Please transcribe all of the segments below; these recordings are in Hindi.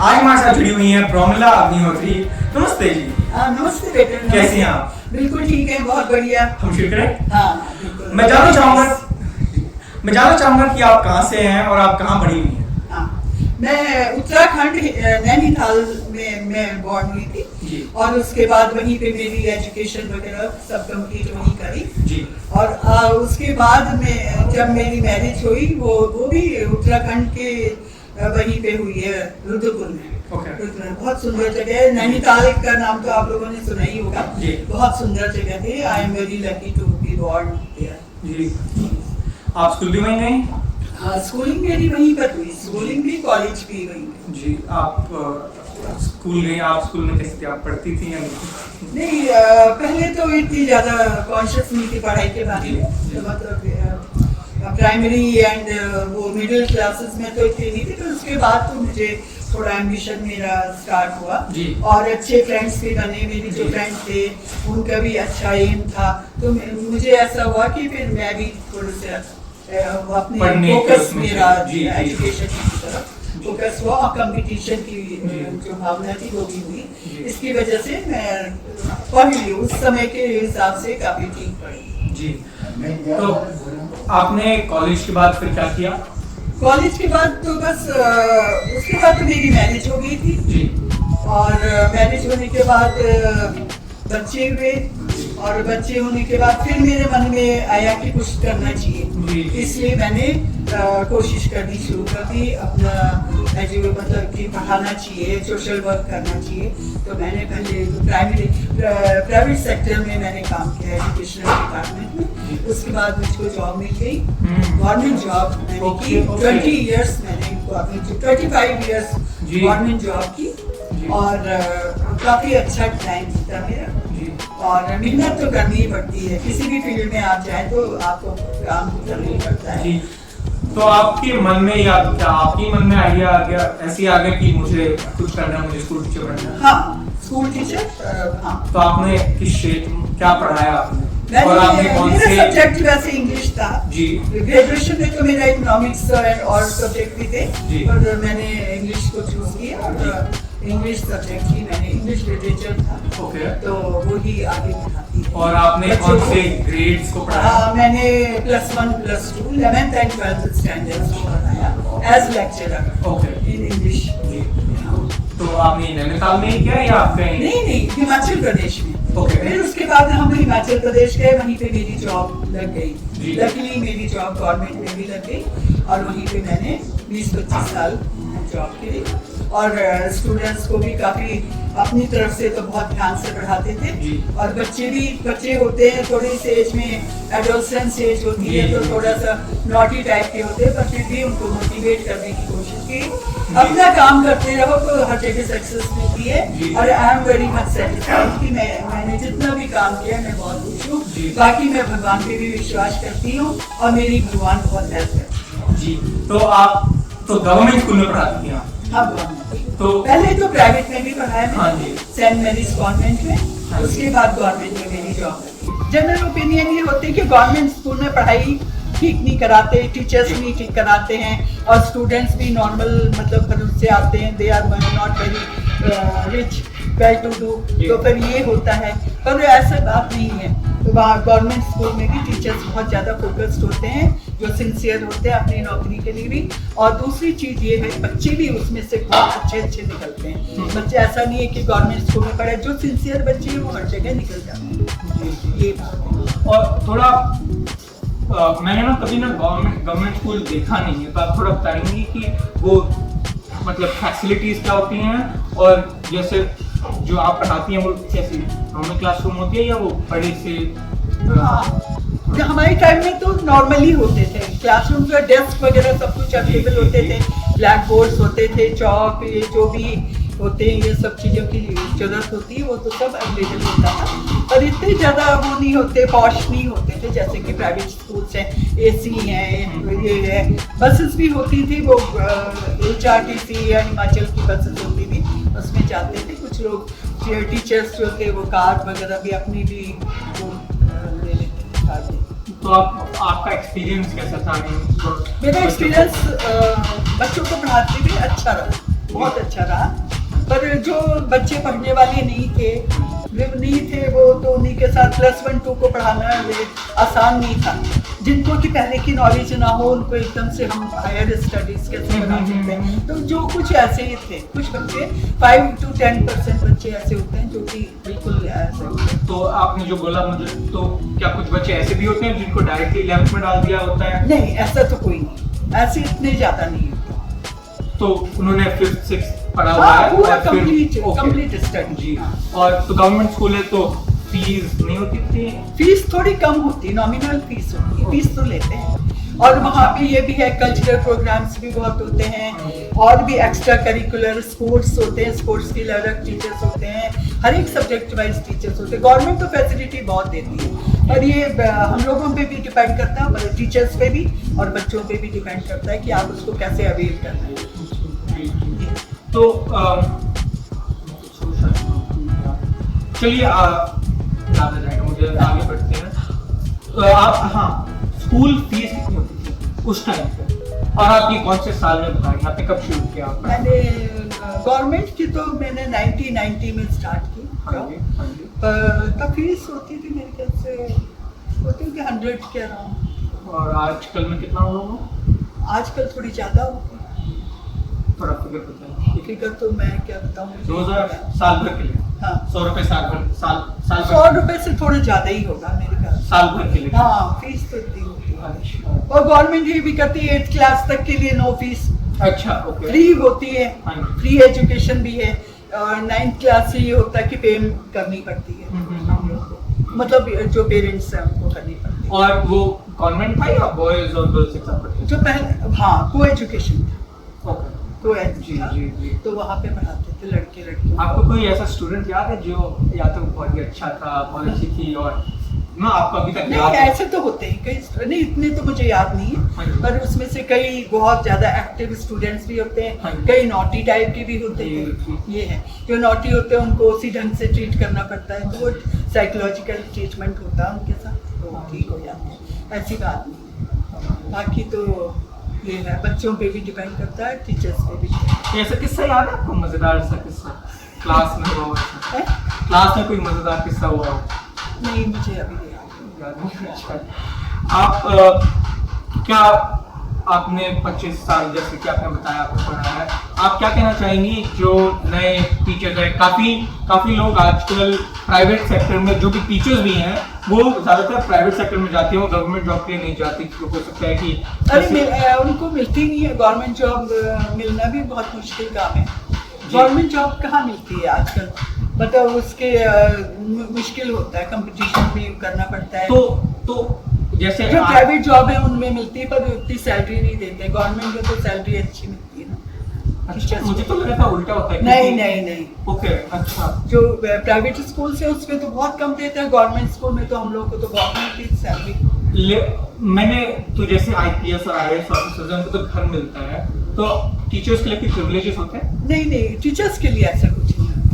आज हमारे साथ जुड़ी हुई हैं प्रोमिला अग्निहोत्री। नमस्ते जी। नमस्ते बेटे। कैसी हैं आप? बिल्कुल ठीक है, बहुत बढ़िया। हम शुरू करें? हाँ बिल्कुल। मैं जानना चाहूंगा कि आप कहाँ से हैं और आप कहाँ बड़ी हुई हैं? मैं उत्तराखंड नैनीताल में मैं बॉर्न हुई थी और उसके बाद वहीं पे मेरी एजुकेशन वगैरह सब कंप्लीट वहीं करी जी। और उसके बाद में जब मेरी मैरिज हुई वो भी उत्तराखंड के वहीं पे हुई है, रुद्रपुर में। बहुत सुंदर जगह है। नैनीताल का नाम तो आप लोगों ने सुना ही होगा। बहुत सुंदर जगह थी। I am very lucky to be born there. आप स्कूल भी वहीं गए? हाँ, स्कूलिंग मेरी वहीं पर हुई। स्कूलिंग भी, कॉलेज भी वहीं जी। आप स्कूल गई, आप स्कूल में कैसे थे? आप पढ़ती थी या नहीं? पहले तो इतनी ज्यादा कॉन्शियस नहीं थी पढ़ाई के बारे में, तो मतलब प्राइमरी एंड वो मिडिल क्लासेस में तो इतनी नहीं थी। तो उसके बाद तो मुझे थोड़ा एम्बिशन मेरा स्टार्ट हुआ और अच्छे फ्रेंड्स भी बने। मेरे जो फ्रेंड्स थे उनका भी अच्छा एम था, तो मुझे ऐसा हुआ कि फिर मैं भी थोड़ा सा अपने फोकस मेरा एजुकेशन की तरफ फोकस हुआ और कंपटीशन की जो भावना थी वो भी हुई। इसकी वजह से मैं पढ़ ली, उस समय के हिसाब से काफी ठीक पढ़ी जी। तो आपने कॉलेज के बाद फिर क्या किया? कॉलेज के बाद तो बस उसके बाद तो मेरी मैरिज हो गई थी जी। और मैरिज होने के बाद बच्चे हुए और बच्चे होने के बाद फिर मेरे मन में आया कि कुछ करना चाहिए, इसलिए मैंने कोशिश करनी शुरू कर दी। अपना मतलब कि पढ़ाना चाहिए, सोशल वर्क करना चाहिए। तो मैंने पहले प्राइवेट सेक्टर में मैंने काम किया, एजुकेशनल डिपार्टमेंट में। उसके बाद मुझको जॉब मिल गई, गवर्नमेंट जॉब मैंने की। 20 इयर्स मैंने 25 इयर्स गवर्नमेंट जॉब की और काफी अच्छा टाइम था मेरा। और मेहनत तो करनी ही पड़ती है, किसी भी फील्ड में आप जाए तो आपको काम करना ही पड़ता है। तो आपके मन में या क्या आपके मन में आइडिया आ गया, ऐसे आ गया कि मुझे कुछ करना है, मुझे स्कूल टीचर बनना है? हाँ, स्कूल टीचर। हाँ। तो आपने किस क्षेत्र क्या पढ़ाया आपने? और आपने कौन से सब्जेक्ट? वैसे इंग्लिश था जी। ग्रेजुएशन में तो मेरा इकोनॉमिक्स और सब्जेक्ट भी थे, और मैंने इंग्लिश को चूज किया और इंग्लिश सब्जेक्ट ही मैंने, इंग्लिश लिटरेचर था। तो वो ही आगे पढ़ाती है। और आपने कौन से ग्रेड्स को पढ़ाया? मैंने +1 +2 11th एंड 12th स्टैंडर्ड्स को पढ़ाया एज लेक्चरर इन इंग्लिश। तो आपने नैनीताल में ही किया या आप कहीं? नहीं, हिमाचल प्रदेश में। फिर उसके बाद हम हिमाचल प्रदेश गए, वहीं पे मेरी जॉब लग गई। लकीली मेरी जॉब गवर्नमेंट में भी लग गई और वहीं पे मैंने 20-25 साल जॉब की। और स्टूडेंट्स को भी काफी अपनी तरफ से तो बहुत ध्यान से पढ़ाते थे। और बच्चे होते हैं थोड़ी से एज में, एडोलसेंस एज होती है, तो थोड़ा सा नॉटी टाइप के होते हैं, पर फिर भी उनको मोटिवेट करने की कोशिश की। अपना काम करते रहो तो हर जगह सक्सेस मिलती है। और आई एम वेरी मच सेटिस्फाइड कि मैंने जितना भी काम किया मैं बहुत खुश हूँ। बाकी मैं भगवान पे भी विश्वास करती हूँ और मेरी भगवान बहुत हेल्प करती जी। तो आप तो गवर्नमेंट स्कूल में पढ़ाती हैं? हाँ, तो पहले तो प्राइवेट में भी पढ़ाया मैंने, सेंट मैरीज कॉन्वेंट में। उसके बाद गवर्नमेंट में मेरी जॉब लगी। जनरल ओपिनियन ये होते हैं कि गवर्नमेंट स्कूल में पढ़ाई ठीक नहीं कराते, टीचर्स नहीं ठीक कराते हैं और स्टूडेंट्स भी नॉर्मल मतलब खर्च से आते हैं। They are not very rich, well to do. तो फिर ये होता है, पर ऐसा बात नहीं है। तो वहाँ गवर्नमेंट स्कूल में भी टीचर्स बहुत ज़्यादा फोकस्ड होते हैं, जो सिंसियर होते हैं अपनी नौकरी के लिए भी। और दूसरी चीज़ ये है, बच्चे भी उसमें से बहुत अच्छे निकलते हैं। बच्चे ऐसा नहीं है कि गवर्नमेंट स्कूल में पढ़े, जो सिंसियर बच्चे हैं वो हर जगह निकल जाते हैं। ये बात। और थोड़ा मैंने कभी गवर्नमेंट स्कूल देखा नहीं है, तो आप थोड़ा बताएंगे कि वो मतलब फैसिलिटीज क्या होती हैं और जैसे जो आप पढ़ाती हैं वो कैसी नॉर्मल क्लासरूम होती है या वो बड़े से? हमारे टाइम में तो नॉर्मली होते थे क्लासरूम पे, डेस्क वगैरह सब कुछ अवेलेबल होते थे, ब्लैक बोर्ड्स होते थे, चौक, ये जो भी होते हैं, ये सब चीज़ों की जरूरत होती है वो तो सब अवेलेबल होता था। पर इतने ज़्यादा वो नहीं होते, पॉश नहीं होते थे जैसे कि प्राइवेट स्कूल्स हैं। AC हैं, ये है, बसेस भी होती थी, वो HRTC या हिमाचल की बसेस होती थी, उसमें जाते थे। कुछ लोग टीचर्स जो थे वो कार वगैरह भी अपनी भी वो ले लेते थे, कार। तो आपका एक्सपीरियंस कैसा था? मेरा एक्सपीरियंस बच्चों को पढ़ाते हुए अच्छा रहा। बहुत अच्छा रहा। पर जो बच्चे पढ़ने वाले नहीं थे, वो तो उन्हीं के साथ प्लस 1 2 को पढ़ाना आसान नहीं था। जिनको कि पहले की नॉलेज ना हो, उनको एकदम से हम हायर स्टडीज कैसे बना सकते हैं। तो जो कुछ ऐसे ही थे, कुछ बच्चे 5 to 10% बच्चे ऐसे होते हैं जो कि बिल्कुल ऐसे होते हैं। तो आपने जो बोला मुझे, तो क्या कुछ बच्चे ऐसे भी होते हैं जिनको डायरेक्टली 11th में डाल दिया होता है? नहीं, ऐसा तो कोई नहीं, ऐसे इतने ज्यादा नहीं होते। तो उन्होंने 5th 6th पढ़ा हुआ है पूरा और फिर कंप्लीट स्टडी। जी। और तो गवर्नमेंट स्कूल है तो फीस नहीं होती थी? फीस थोड़ी कम होती है, नॉमिनल फीस होती है, फीस तो लेते हैं। और वहाँ पे ये भी है, कल्चरल प्रोग्राम्स भी बहुत होते हैं, और भी एक्स्ट्रा करिकुलर स्पोर्ट्स होते हैं, स्पोर्ट्स के लिए अलग टीचर्स होते हैं, हर एक सब्जेक्ट वाइज टीचर्स होते हैं। गवर्नमेंट तो फैसिलिटी बहुत देती है, पर ये हम लोगों पे भी डिपेंड करता है, टीचर्स पे भी और बच्चों पे भी डिपेंड करता है कि आप उसको कैसे अवेल करना है। तो चलिए ज़्यादा जाएगा, मुझे आगे बढ़ते हैं। आप, हाँ, स्कूल फीस कितनी होती थी उस टाइम पे, और आप ये कौन से साल में बताएंगे, आपने कब शुरू किया? मैंने गवर्नमेंट की तो मैंने 1990 में स्टार्ट की। हाँ जी, हाँ जी। तब फीस होती थी मेरे ख्याल से होती होगी 100 के अराउंड। और आजकल में कितना होगा? आजकल थोड़ी ज़्यादा होगी। थोड़ा फिगर बताइए। फिगर तो मैं क्या बताऊँ, 2000 साल भर के लिए? हाँ, 100 रुपए साल भर, साल 100 रुपए से थोड़ा ज़्यादा ही होगा मेरे ख्याल से। साल भर के लिए? हाँ, फीस तो इतनी होती है। अच्छा, और गवर्नमेंट ये भी करती है 8th क्लास तक के लिए नो फीस, अच्छा, ओके। फ्री होती है, हाँ जी। फ्री एजुकेशन भी है। और 9th क्लास से ये होता है कि पे करनी पड़ती है हम लोग को, मतलब जो पेरेंट्स हैं उनको करनी पड़ती है। और वो कॉन्वेंट था या बॉयज और गर्ल्स एक साथ पढ़ते जो पहले, हाँ, को एजुकेशन था, ओके। को जी, जी, जी। तो वहाँ पे पढ़ाते थे लड़के लड़कियों। आपको कोई ऐसा स्टूडेंट याद है जो या तो बहुत ही अच्छा था, बहुत अच्छी थी, और ना आपको अभी तक नहीं, याद है? ऐसे तो होते हैं कई, नहीं इतने तो मुझे याद नहीं हाँ है, जी। पर उसमें से कई बहुत ज्यादा एक्टिव स्टूडेंट्स भी होते हाँ हैं, जी। कई नॉटी टाइप के भी होते जी, हैं। जी। ये है, जो नॉटी होते हैं उनको उसी ढंग से ट्रीट करना पड़ता है, तो वो साइकोलॉजिकल ट्रीटमेंट होता है उनके साथ, तो ठीक हो जाते हैं, ऐसी बात नहीं। बाकी तो ये है, बच्चों पे भी डिपेंड करता है, टीचर्स पे भी। ऐसा किस्सा याद है आपको, मजेदार सा किस्सा क्लास में हुआ हो? है? क्लास में कोई मजेदार किस्सा हुआ हो? नहीं, मुझे अभी नहीं याद नहीं। अच्छा, आप क्या, आपने 25 साल जैसे कि आपने बताया आपने पढ़ा है, आप क्या कहना चाहेंगी जो नए टीचर्स हैं? काफ़ी लोग आजकल प्राइवेट सेक्टर में, जो भी टीचर्स भी हैं, वो ज़्यादातर प्राइवेट सेक्टर में जाते हैं, वो गवर्नमेंट जॉब के लिए नहीं जाती। तो हो सकता है कि अरे उनको मिलती नहीं है गवर्नमेंट जॉब, मिलना भी बहुत मुश्किल काम है। गवर्नमेंट जॉब कहाँ मिलती है आजकल, मतलब उसके मुश्किल होता है, कंपटीशन भी करना पड़ता है। तो जैसे जो प्राइवेट जॉब है उनमें मिलती है, पर उतनी सैलरी नहीं देते। गवर्नमेंट में तो सैलरी अच्छी मिलती है ना। अच्छा, मुझे तो लगा था उल्टा होता है। नहीं। ओके, अच्छा। जो प्राइवेट स्कूल से उसमें तो बहुत कम देते हैं, गवर्नमेंट स्कूल में तो हम लोग को तो बहुत मिलती है सैलरी। मैंने तो जैसे IPS और IAS ऑफिसर्स हैं, उनको तो घर मिलता है, तो टीचर्स के लिए कुछ प्रिविलेजेस होते हैं? नहीं, टीचर्स के लिए ऐसा कुछ नहीं होता।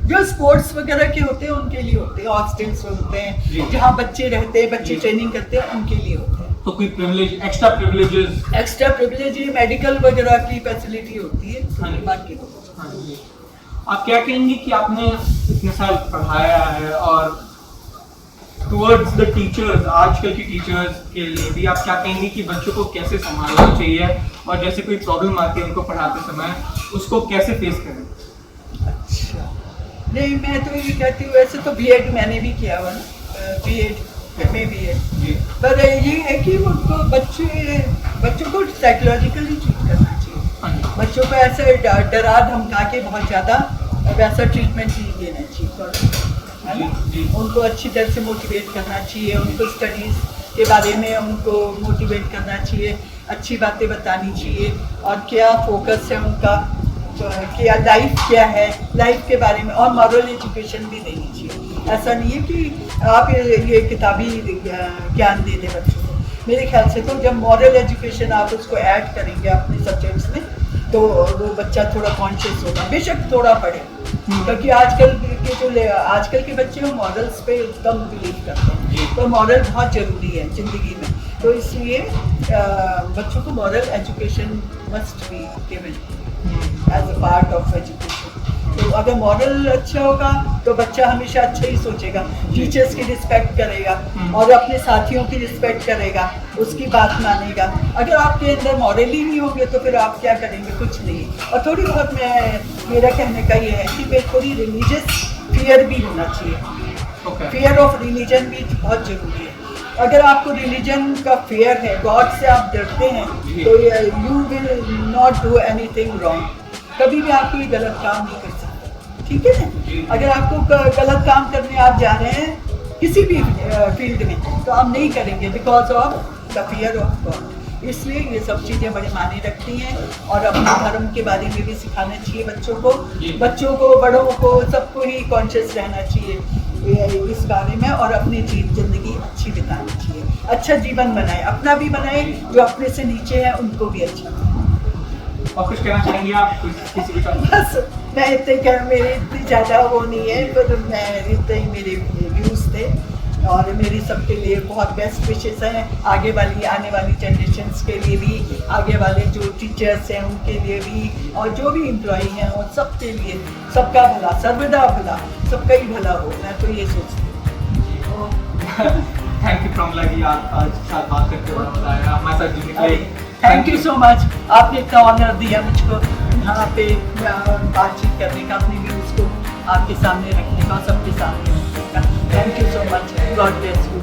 जो स्पोर्ट्स वगैरह के होते हैं उनके लिए होते हैं, हॉस्टल्स होते हैं जहाँ बच्चे रहते हैं, बच्चे ट्रेनिंग करते हैं, उनके लिए होते हैं। तो कोई प्रिविलेज, एक्स्ट्रा प्रिविलेज ये मेडिकल वगैरह की फैसिलिटी होती है। हाँ जी। बाकी तो हाँ जी। आप क्या कहेंगे कि आपने इतने साल पढ़ाया है, और टुवर्ड्स द टीचर्स, आजकल की टीचर्स के लिए भी आप क्या कहेंगे कि बच्चों को कैसे संभालना चाहिए, और जैसे कोई प्रॉब्लम आती है उनको पढ़ाते समय, उसको कैसे फेस करें? अच्छा, नहीं, मैं तो ये कहती हूँ, वैसे तो B.Ed मैंने भी किया हुआ ना, B.Ed MA भी है, पर ये है कि उनको बच्चों को साइकोलॉजिकली ट्रीट करना चाहिए। बच्चों को ऐसे डरा धमका के बहुत ज़्यादा वैसा ट्रीटमेंट नहीं देना चाहिए, है ना। उनको अच्छी तरह से मोटिवेट करना चाहिए, उनको स्टडीज़ के बारे में उनको मोटिवेट करना चाहिए, अच्छी बातें बतानी चाहिए, और क्या फोकस है उनका, क्या लाइफ क्या है, लाइफ के बारे में, और मॉरल एजुकेशन भी देनी चाहिए। ऐसा नहीं है कि आप ये किताबी ज्ञान दे दें बच्चों को। मेरे ख्याल से तो जब मॉरल एजुकेशन आप उसको ऐड करेंगे अपने सब्जेक्ट्स में, तो वो बच्चा थोड़ा कॉन्शियस होगा, बेशक थोड़ा पढ़े, क्योंकि आजकल के बच्चे मॉरल्स पे एकदम बिलीव करते हैं, तो मॉरल बहुत ज़रूरी है ज़िंदगी में। तो इसलिए बच्चों को moral education must be given, as a part of education. तो अगर मॉरल अच्छा होगा तो बच्चा हमेशा अच्छा ही सोचेगा, टीचर्स की रिस्पेक्ट करेगा और अपने साथियों की रिस्पेक्ट करेगा, उसकी बात मानेगा। अगर आपके अंदर मॉरल ही नहीं होंगे तो फिर आप क्या करेंगे? कुछ नहीं। और थोड़ी बहुत मेरा कहने का ये है कि थोड़ी रिलीजियस फियर भी होना चाहिए। फियर ऑफ रिलीजन भी बहुत जरूरी है। अगर आपको रिलीजन का फियर है, गॉड से आप डरते हैं, तो you will not do anything wrong. कभी भी आप कोई गलत काम नहीं कर सकते, ठीक है ना? अगर आपको गलत काम करने आप जा रहे हैं किसी भी फील्ड में, तो आप नहीं करेंगे because of the fear of God. इसलिए ये सब चीज़ें बड़े मायने रखती हैं और अपने धर्म के बारे में भी सिखाना चाहिए बच्चों को, बड़ों को, सबको ही कॉन्शियस रहना चाहिए इस बारे में और अपनी जिंदगी अच्छी बितानी चाहिए। अच्छा जीवन बनाए, अपना भी बनाए, जो अपने से नीचे है उनको भी अच्छा बनाए। और कुछ कहना चाहेंगे आप किसी के साथ? बस मैं इतने मेरे इतनी ज़्यादा वो नहीं है, पर मैं इतने ही मेरे व्यूज़ थे और मेरी सबके लिए बहुत बेस्ट विशेष हैं, आने वाली जनरेशन्स के लिए भी, आगे वाले जो टीचर्स हैं उनके लिए भी, और जो भी एम्प्लॉई हैं और सबके लिए, सबका भला, सर्वदा भला, सबका ही भला हो, मैं तो ये सोचती हूँ। थैंक यू प्रमला जी, आप आज साथ बात करके हमारे साथ जुड़ने के लिए थैंक यू सो मच। आपने इतना ऑनर दिया मुझको यहाँ पे बातचीत करने का, अपने व्यूज़ को आपके सामने रखने का, सबके सामने रखने का। Thank you so much. God bless you.